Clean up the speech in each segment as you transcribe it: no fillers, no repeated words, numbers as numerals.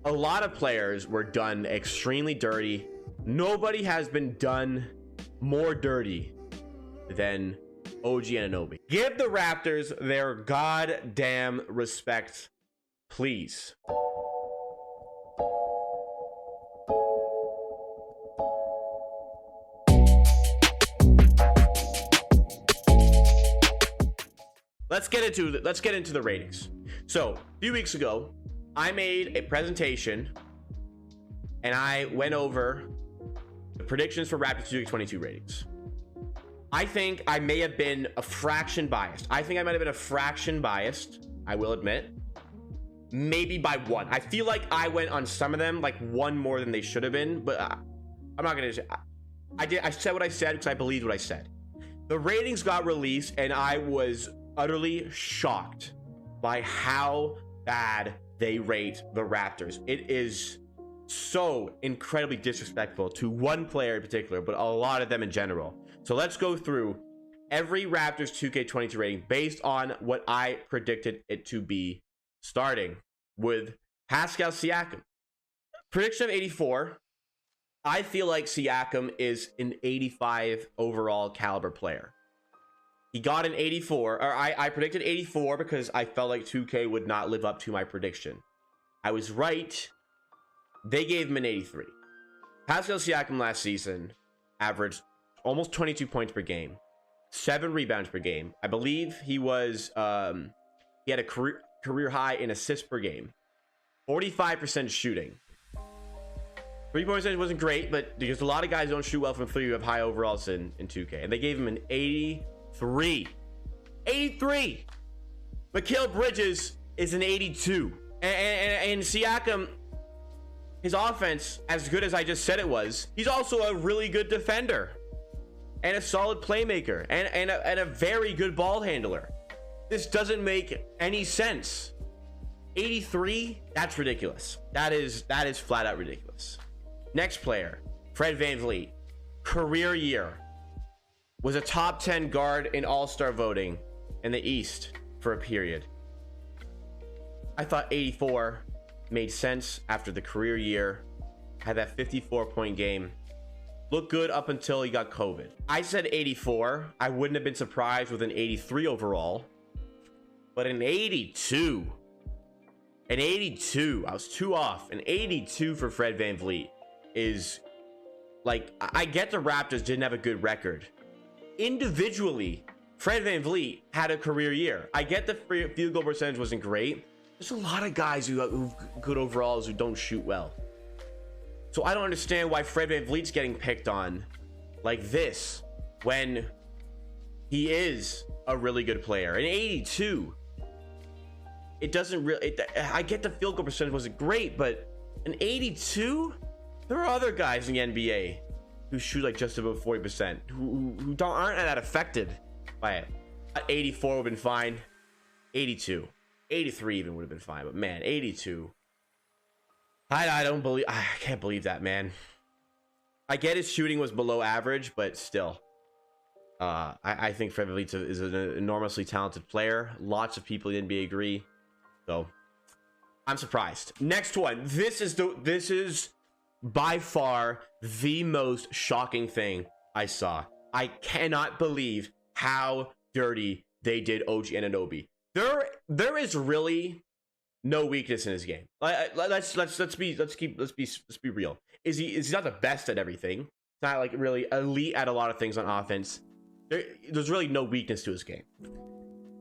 a lot of players were done extremely dirty. Nobody has been done more dirty than OG Anunoby. Give the Raptors their goddamn respect, please. Let's get into the ratings. So, a few weeks ago, I made a presentation and I went over the predictions for Raptors 2K22 ratings. I think I may have been a fraction biased. I might have been a fraction biased, I will admit. Maybe by one. I feel like I went on some of them like one more than they should have been, but I'm not gonna say. I said what I said because I believed what I said. The ratings got released and I was utterly shocked by how bad they rate the Raptors. It is so incredibly disrespectful to one player in particular, but a lot of them in general. So let's go through every Raptors 2K22 rating based on what I predicted it to be, starting with Pascal Siakam. Prediction of 84. I feel like Siakam is an 85 overall caliber player. He got an 84, or I predicted 84 because I felt like 2K would not live up to my prediction. I was right. They gave him an 83. Pascal Siakam last season averaged almost 22 points per game, 7 rebounds per game. I believe he was he had a career high in assists per game, 45% shooting. 3-point percentage wasn't great, but because a lot of guys don't shoot well from 3 who have high overalls in 2K, and they gave him an 83. Mikal Bridges is an 82, and Siakam, his offense, as good as I just said it was, he's also a really good defender and a solid playmaker and a very good ball handler. This doesn't make any sense. 83, that's ridiculous. That is flat out ridiculous. Next player, Fred VanVleet, career year, was a top 10 guard in all-star voting in the East for a period. I thought 84 made sense after the career year, had that 54-point game, looked good up until he got COVID. I said 84. I wouldn't have been surprised with an 83 overall, but an 82. An 82. I was too off. An 82 for Fred VanVleet is like, I get the Raptors didn't have a good record. Individually, Fred VanVleet had a career year. I get the field goal percentage wasn't great. There's a lot of guys who have good overalls who don't shoot well. So I don't understand why Fred VanVleet's getting picked on like this when he is a really good player. An 82. It doesn't really... I get the field goal percentage wasn't great, but an 82? There are other guys in the NBA who shoot like just above 40%, who aren't that affected by it. 84 would have been fine. 82. 83 even would have been fine, but man, 82. I can't believe that, man. I get his shooting was below average, but still. I think Fred VanVleet is an enormously talented player. Lots of people in the NBA agree. So I'm surprised. Next one. This is by far the most shocking thing I saw. I cannot believe how dirty they did OG Anunoby. There is really no weakness in his game. Let's be real. Is he not the best at everything? It's not like really elite at a lot of things on offense. There's really no weakness to his game.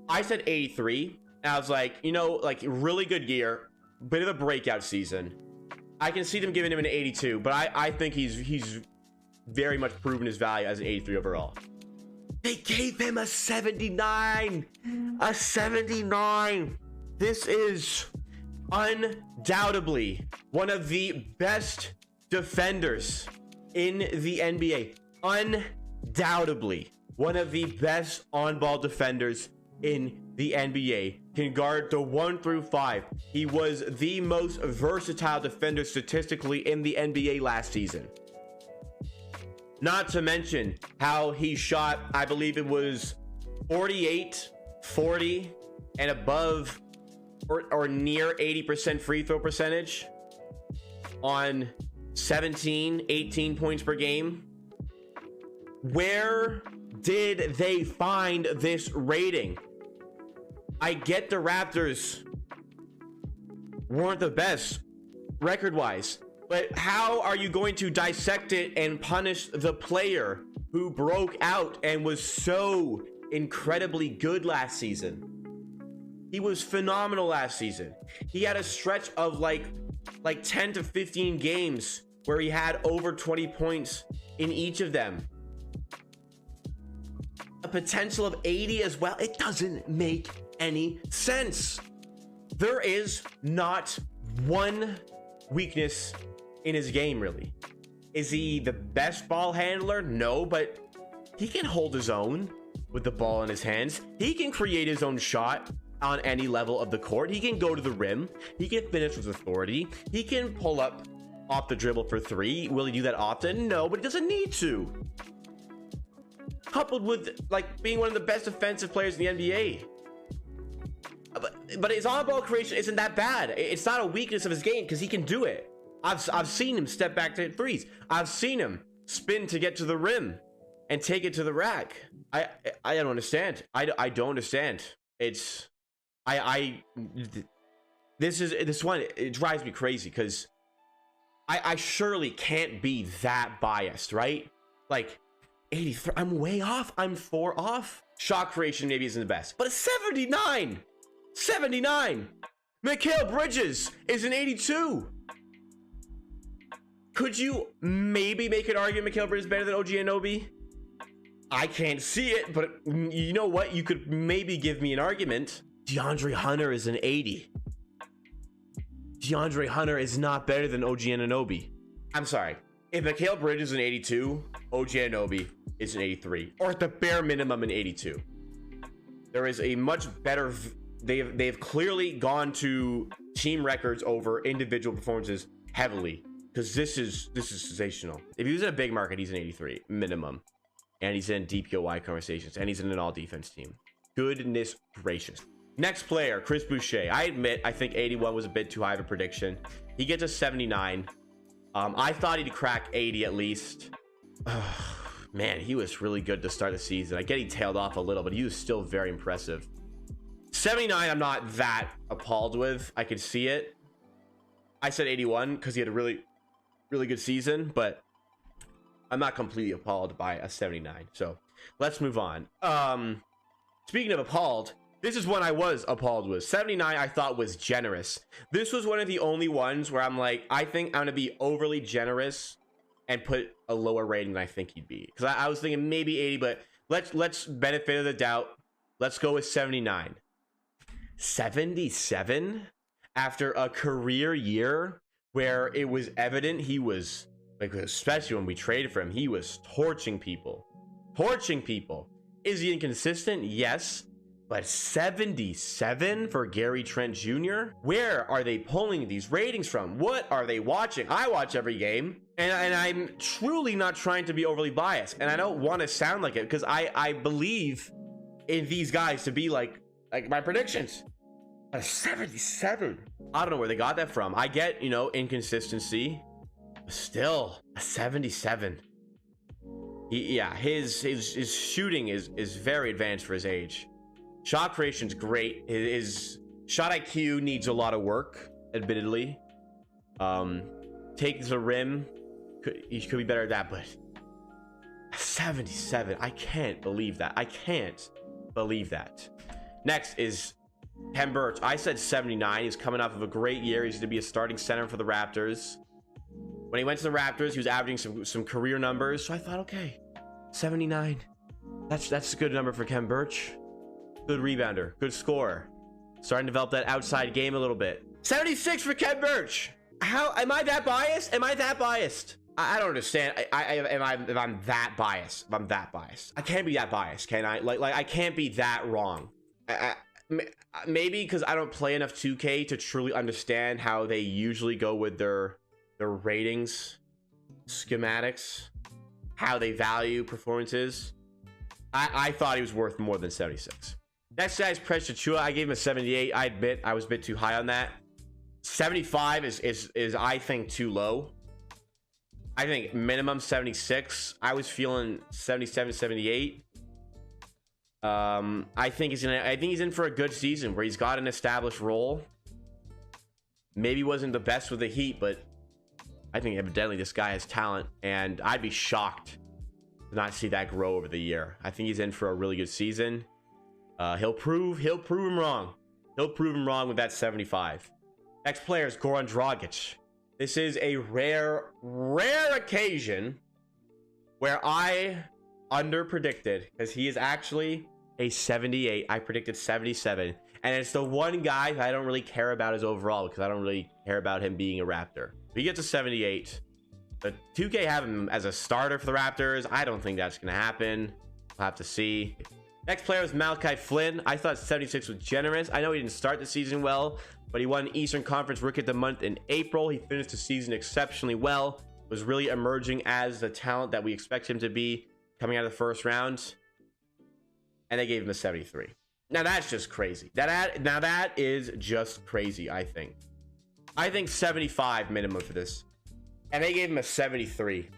I said 83, and I was like, you know, like really good year, bit of a breakout season. I can see them giving him an 82, but I think he's very much proven his value as an 83 overall. They gave him a 79. A 79. This is undoubtedly one of the best defenders in the NBA. Undoubtedly one of the best on-ball defenders in the NBA. Can guard the 1 through 5. He was the most versatile defender statistically in the NBA last season. Not to mention how he shot, I believe it was 48, 40, and above or near 80% free throw percentage. on 17, 18 points per game. Where did they find this rating? I get the Raptors weren't the best record-wise, but how are you going to dissect it and punish the player who broke out and was so incredibly good last season? He was phenomenal last season. He had a stretch of like 10 to 15 games where he had over 20 points in each of them. A potential of 80 as well. It doesn't make any sense. There is not one weakness in his game, really. Is he the best ball handler? No, but he can hold his own with the ball in his hands. He can create his own shot on any level of the court. He can go to the rim. He can finish with authority. He can pull up off the dribble for three. Will he do that often? No, but he doesn't need to. Coupled with like being one of the best defensive players in the NBA. But his on-ball creation isn't that bad. It's not a weakness of his game because he can do it. I've seen him step back to hit threes. I've seen him spin to get to the rim and take it to the rack. I don't understand. I don't understand. This one, it drives me crazy because I surely can't be that biased, right? Like 83, I'm way off. I'm 4 off. Shot creation maybe isn't the best, but a 79. 79. Mikal Bridges is an 82. Could you maybe make an argument Mikal Bridges is better than OG Anunoby? I can't see it, but you know what? You could maybe give me an argument. DeAndre Hunter is an 80. DeAndre Hunter is not better than OG Anunoby. I'm sorry. If Mikal Bridges is an 82, OG Anunoby is an 83, or at the bare minimum an 82. There is a much better. They've clearly gone to team records over individual performances heavily because this is sensational. If he was in a big market, he's an 83 minimum, and he's in DPOY conversations, and he's in an all defense team. Goodness gracious. Next player, Chris Boucher. I admit I think 81 was a bit too high of a prediction. He gets a 79. I thought he'd crack 80 at least. Man, he was really good to start the season. I get he tailed off a little, but he was still very impressive. 79 I'm not that appalled with. I could see it. I said 81 because he had a really good season, but I'm not completely appalled by a 79. So let's move on. Speaking of appalled, this is one I was appalled with. 79 I thought was generous. This was one of the only ones where I'm like, I think I'm gonna be overly generous and put a lower rating than I think he'd be, because I was thinking maybe 80, but let's benefit of the doubt. Let's go with 79. 77 after a career year where it was evident he was, like, especially when we traded for him, he was torching people. Is he inconsistent? Yes. But 77 for Gary Trent Jr.? Where are they pulling these ratings from? What are they watching? I watch every game, and I'm truly not trying to be overly biased, and I don't want to sound like it because I believe in these guys to be like my predictions. A 77. I don't know where they got that from. I get, inconsistency, but still a 77. His shooting is very advanced for his age. Shot creation's great. His shot IQ needs a lot of work, admittedly. Take the rim, he could be better at that, but 77. I can't believe that. Next is Kem Birch. I said 79. He's coming off of a great year. He's going to be a starting center for the Raptors. When he went to the Raptors, he was averaging some career numbers. So I thought, okay, 79. That's a good number for Kem Birch. Good rebounder, good scorer. Starting to develop that outside game a little bit. 76 for Kem Birch. How am I that biased? I don't understand. If I'm that biased, I can't be that biased, can I? Like I can't be that wrong. Maybe because I don't play enough 2K to truly understand how they usually go with their ratings, schematics, how they value performances. I thought he was worth more than 76. Next guy is Precious Achua. I gave him a 78. I admit I was a bit too high on that. 75 is I think too low. I think minimum 76. I was feeling 77, 78. I think he's in for a good season where he's got an established role. Maybe wasn't the best with the Heat, but I think evidently this guy has talent, and I'd be shocked to not see that grow over the year. I think he's in for a really good season. He'll prove him wrong. He'll prove him wrong with that 75. Next player is Goran Dragic. This is a rare occasion where I underpredicted, because he is actually a 78. I predicted 77, and it's the one guy I don't really care about his overall, because I don't really care about him being a Raptor. He gets a 78, but 2K have him as a starter for the Raptors. I don't think that's gonna happen. We'll have to see. Next player is Malachi Flynn. I thought 76 was generous. I know he didn't start the season well, but he won Eastern Conference Rookie of the Month in April. He finished the season exceptionally well, was really emerging as the talent that we expect him to be coming out of the first round, and they gave him a 73. Now that's just crazy. Now that is just crazy. I think 75 minimum for this, and they gave him a 73.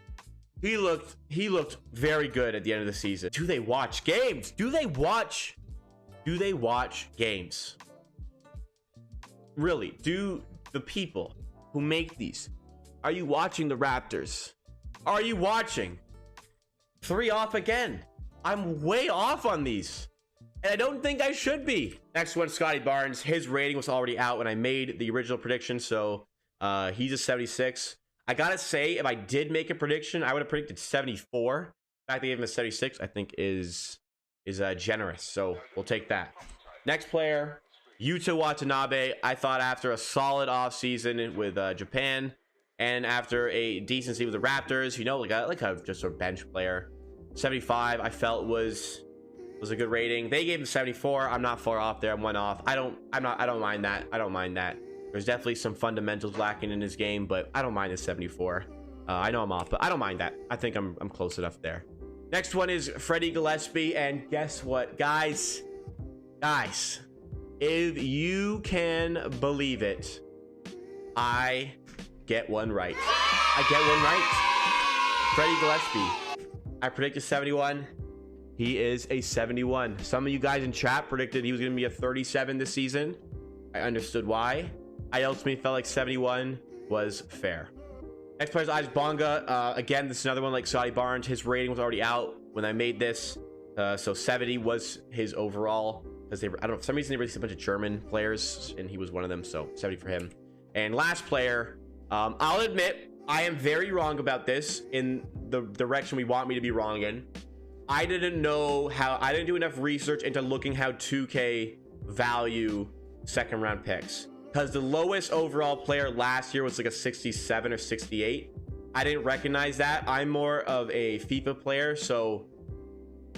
He looked very good at the end of the season. Do they watch games? Do they watch games? Really? Do the people who make these, are you watching the Raptors? Are you watching? 3 off again. I'm way off on these, and I don't think I should be. Next one, Scotty Barnes. His rating was already out when I made the original prediction, so he's a 76. I gotta say, if I did make a prediction, I would have predicted 74. The fact they gave him a 76, I think is generous, so we'll take that. Next player, Yuta Watanabe. I thought after a solid offseason with Japan, and after a decent season with the Raptors, you know, like a just a bench player, 75 I felt was a good rating. They gave him 74. I'm not far off there. I'm one off. I don't mind that. I don't mind that. There's definitely some fundamentals lacking in his game, but I don't mind the 74. I know I'm off, but I don't mind that. I think I'm close enough there. Next one is Freddie Gillespie, and guess what, guys, if you can believe it, I get one right. Freddie Gillespie. I predicted 71. He is a 71. Some of you guys in chat predicted he was going to be a 37 this season. I understood why. I ultimately felt like 71 was fair. Next player is Isaac Bonga. Again, this is another one like Scotty Barnes. His rating was already out when I made this. So 70 was his overall. Because I don't know, for some reason they released a bunch of German players, and he was one of them. So 70 for him. And last player, I'll admit, I am very wrong about this in the direction we want me to be wrong in. I didn't do enough research into looking how 2K value second round picks, because the lowest overall player last year was like a 67 or 68. I didn't recognize that. I'm more of a FIFA player, so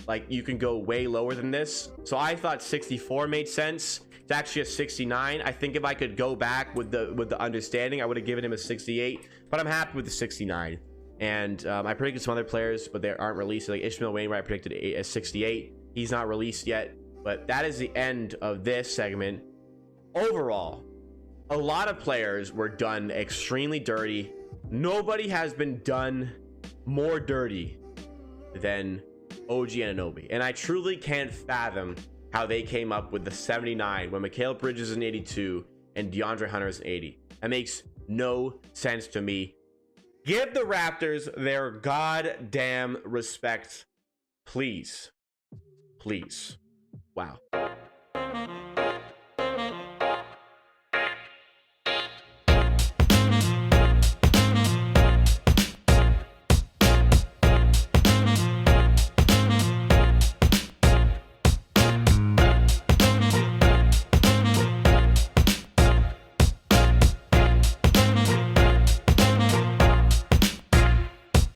like you can go way lower than this. So I thought 64 made sense. It's actually a 69. I think if I could go back with the understanding, I would have given him a 68, but I'm happy with the 69. And I predicted some other players, but they aren't released. Like Ishmael Wainwright, I predicted a 68. He's not released yet. But that is the end of this segment. Overall, a lot of players were done extremely dirty. Nobody has been done more dirty than OG Anunoby. And I truly can't fathom how they came up with the 79 when Mikal Bridges is an 82 and DeAndre Hunter is an 80. That makes no sense to me. Give the Raptors their goddamn respect, please. Wow.